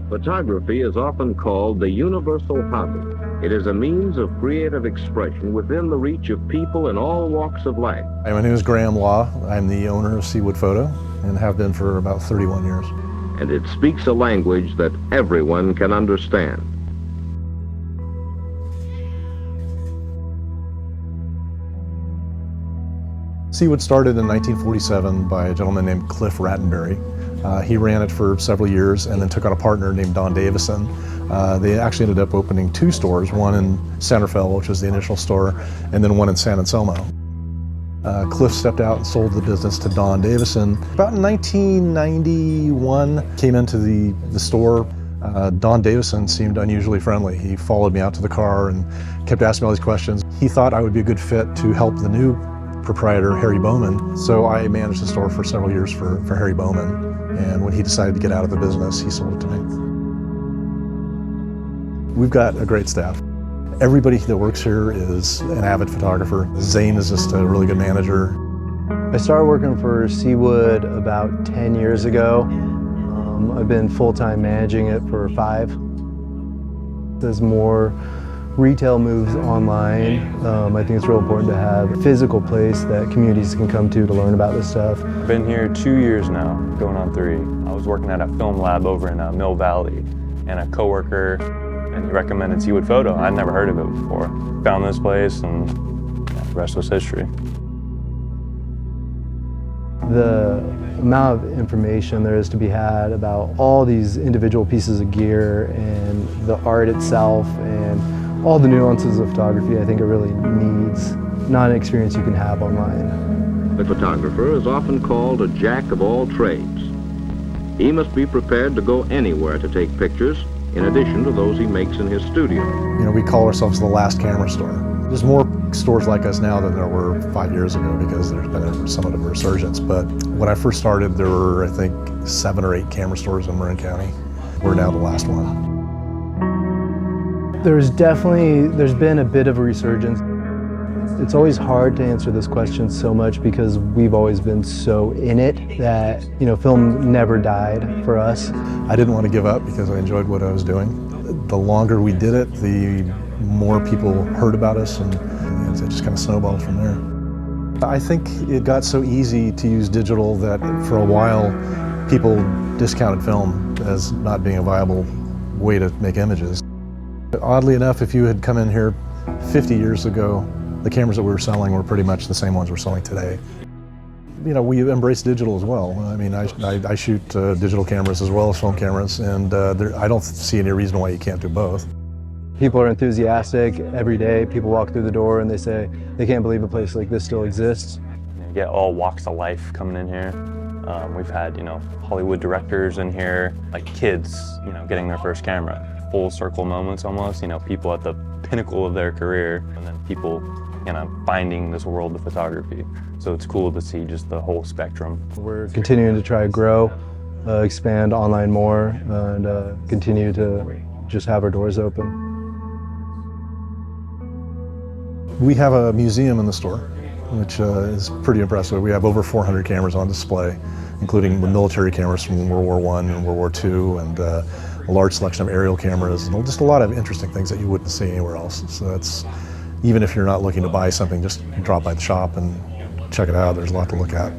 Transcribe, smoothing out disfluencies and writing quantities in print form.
Photography is often called the universal hobby. It is a means of creative expression within the reach of people in all walks of life. Hi, my name is Graham Law. I'm the owner of Seawood Photo and have been for about 31 years. And it speaks a language that everyone can understand. Seawood started in 1947 by a gentleman named Cliff Rattenberry. He ran it for several years and then took on a partner named Don Davison. They actually ended up opening two stores, one in San Rafael, which was the initial store, and then one in San Anselmo. Cliff stepped out and sold the business to Don Davison. About 1991, came into the store. Don Davison seemed unusually friendly. He followed me out to the car and kept asking me all these questions. He thought I would be a good fit to help the new proprietor, Harry Bowman. So I managed the store for several years for Harry Bowman. And when he decided to get out of the business, he sold it to me. We've got a great staff. Everybody that works here is an avid photographer. Zane is just a really good manager. I started working for Seawood about 10 years ago. I've been full-time managing it for 5. There's more retail moves online. I think it's real important to have a physical place that communities can come to learn about this stuff. I've been here 2 years now, going on 3. I was working at a film lab over in Mill Valley, and a coworker, and he recommended Seawood Photo. I'd never heard of it before. Found this place, and the rest was history. The amount of information there is to be had about all these individual pieces of gear and the art itself and all the nuances of photography, I think it really needs, not an experience you can have online. The photographer is often called a jack of all trades. He must be prepared to go anywhere to take pictures, in addition to those he makes in his studio. You know, we call ourselves the last camera store. There's more stores like us now than there were 5 years ago because there's been somewhat of a resurgence. But when I first started, there were, I think, 7 or 8 camera stores in Marin County. We're now the last one. There's been a bit of a resurgence. It's always hard to answer this question so much because we've always been so in it that, you know, film never died for us. I didn't want to give up because I enjoyed what I was doing. The longer we did it, the more people heard about us, and it just kind of snowballed from there. I think it got so easy to use digital that for a while people discounted film as not being a viable way to make images. Oddly enough, if you had come in here 50 years ago, the cameras that we were selling were pretty much the same ones we're selling today. You know, we embrace digital as well. I mean, I shoot digital cameras as well as film cameras, and I don't see any reason why you can't do both. People are enthusiastic every day. People walk through the door and they say they can't believe a place like this still exists. You get all walks of life coming in here. We've had, you know, Hollywood directors in here, like kids, you know, getting their first camera. Full circle moments almost, you know, people at the pinnacle of their career, and then people, you know, finding this world of photography. So it's cool to see just the whole spectrum. We're continuing to try to grow, expand online more, and continue to just have our doors open. We have a museum in the store, which is pretty impressive. We have over 400 cameras on display, including the military cameras from World War I and World War II, and a large selection of aerial cameras, and just a lot of interesting things that you wouldn't see anywhere else. So that's, even if you're not looking to buy something, just drop by the shop and check it out. There's a lot to look at.